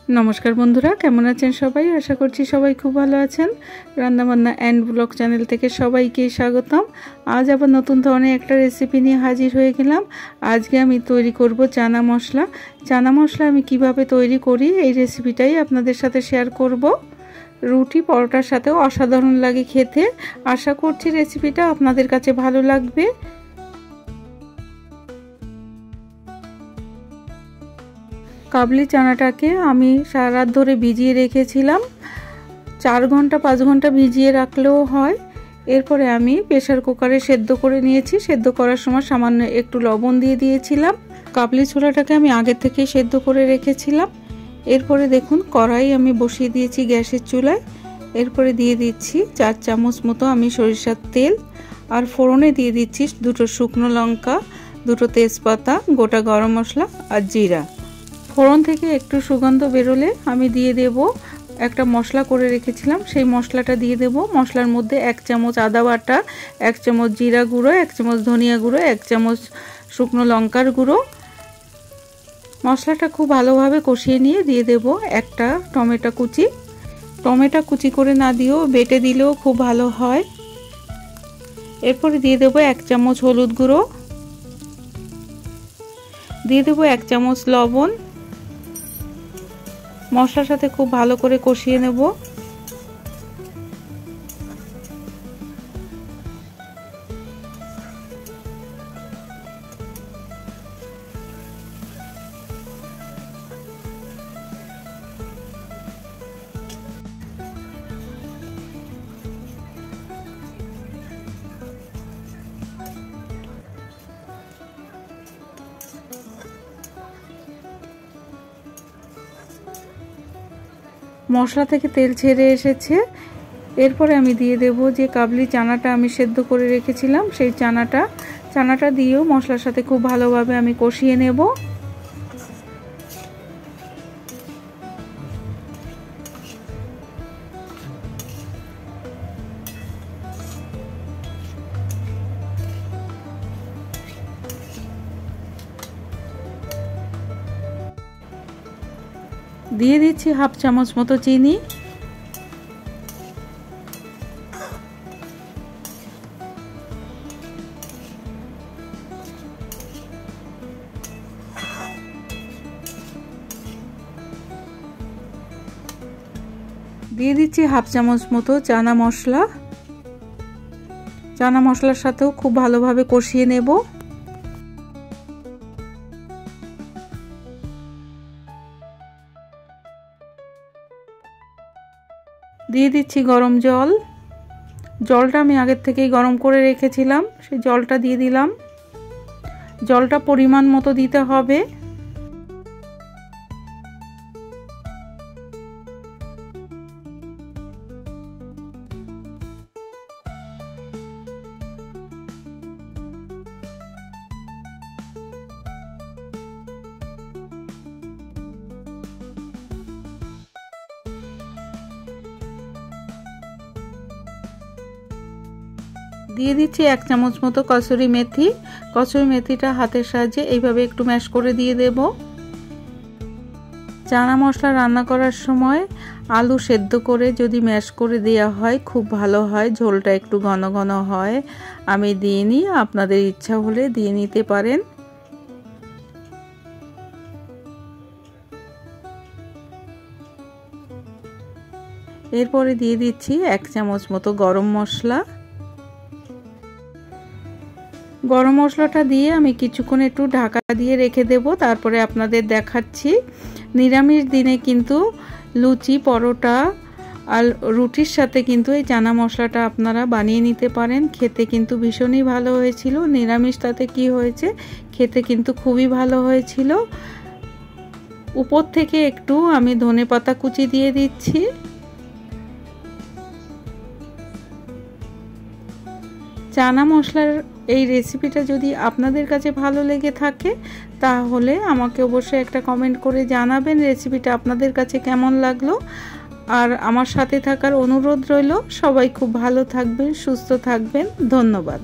नमस्कार बंधुरा केमन आছেন সবাই आशा করছি সবাই খুব ভালো আছেন। রান্নাবান্না এন্ড ব্লগ চ্যানেল থেকে সবাইকে স্বাগতম। আজ আবার নতুন ধরনের একটা রেসিপি নিয়ে হাজির হয়ে গেলাম। আজকে আমি তৈরি করব চানা মশলা। চানা মশলা আমি কিভাবে তৈরি করি এই রেসিপিটাই আপনাদের সাথে শেয়ার করব। রুটি পরোটার সাথেও অসাধারণ লাগে খেতে। আশা করছি রেসিপিটা আপনাদের কাছে ভালো লাগবে। কাবলি চানাটাকে আমি সারা রাত ধরে ভিজিয়ে রেখেছিলাম। 4 ঘন্টা 5 ঘন্টা ভিজিয়ে রাখলেও হয়। এরপরে আমি প্রেসার কুকারে সেদ্ধ করে নিয়েছি। সেদ্ধ করার সময় সামান্য একটু লবণ দিয়ে দিয়েছিলাম। কাবলি ছোলাটাকে আমি আগে থেকেই সেদ্ধ করে রেখেছিলাম। এরপরে দেখুন কড়াই আমি বসিয়ে দিয়েছি গ্যাসের চুলায়। এরপরে দিয়ে দিচ্ছি 4 চামচ মতো আমি সরিষার তেল, আর ফোড়নে দিয়ে দিচ্ছি 2টো শুকনো লঙ্কা, 2টো তেজপাতা, গোটা গরম মশলা আর জিরা। ফোড়ন থেকে একটু সুগন্ধ বেরোলে আমি দিয়ে দেব একটা মশলা করে রেখেছিলাম, সেই মশলাটা দিয়ে দেব। মশলার মধ্যে 1 চামচ আদা বাটা, 1 চামচ জিরা গুঁড়ো, 1 চামচ ধনিয়া গুঁড়ো, 1 চামচ শুকনো লঙ্কার গুঁড়ো। মশলাটা খুব ভালোভাবে কষিয়ে নিয়ে দিয়ে দেব একটা টমেটো কুচি। টমেটো কুচি করে না দিয়েও বেটে দিলেও খুব ভালো হয়। এরপরে দিয়ে দেব 1 চামচ হলুদ গুঁড়ো, দিয়ে দেব 1 চামচ লবণ। মশলার সাথে খুব ভালো করে কষিয়ে নেব। মশলা থেকে তেল ছেড়ে এসেছে। এরপরে আমি দিয়ে দেব যে কাবলি চানাটা আমি সেদ্ধ করে রেখেছিলাম, সেই চানাটা দিয়েও মশলার সাথে খুব ভালোভাবে আমি কষিয়ে নেব। দিয়ে দিচ্ছি 1/2 চামচ মতো চিনি। দিয়ে দিচ্ছি 1/2 চামচ মতো চানা মশলা। চানা মশলার সাথেও খুব ভালোভাবে কষিয়ে নেব। দিয়ে দিচ্ছি গরম জল। জলটা আমি আগের থেকেই গরম করে রেখেছিলাম, সেই জলটা দিয়ে দিলাম। জলটা পরিমাণ মতো দিতে হবে। দিয়ে দিচ্ছি 1 চামচ মতো কসুরি মেথি। কসুরি মেথিটা হাতের সাহায্যে এইভাবে একটু ম্যাশ করে দিয়ে দেব। চানা মশলা রান্না করার সময় আলু সেদ্ধ করে যদি ম্যাশ করে দেওয়া হয় খুব ভালো হয়, ঝোলটা একটু ঘন ঘন হয়। আমি দিইনি, আপনাদের ইচ্ছা হলে দিয়ে নিতে পারেন। এরপরে দিয়ে দিচ্ছি 1 চামচ মতো গরম মশলা। গরম মশলাটা দিয়ে আমি কিছুক্ষণ একটু ঢাকা দিয়ে রেখে দেব, তারপরে আপনাদের দেখাচ্ছি। নিরামিষ দিনে কিন্তু লুচি, পরোটা আর রুটির সাথে কিন্তু এই চানা মশলাটা আপনারা বানিয়ে নিতে পারেন। খেতে কিন্তু ভীষণই ভালো হয়েছিল। নিরামিষ তাতে কি হয়েছে, খেতে কিন্তু খুবই ভালো হয়েছিল। উপর থেকে একটু আমি ধনেপাতা কুচি দিয়ে দিচ্ছি। চানা মশলার এই রেসিপিটা যদি আপনাদের কাছে ভালো লেগে থাকে তাহলে আমাকে অবশ্যই একটা কমেন্ট করে জানাবেন রেসিপিটা আপনাদের কাছে কেমন লাগলো। আর আমার সাথে থাকার অনুরোধ রইল। সবাই খুব ভালো থাকবেন, সুস্থ থাকবেন। ধন্যবাদ।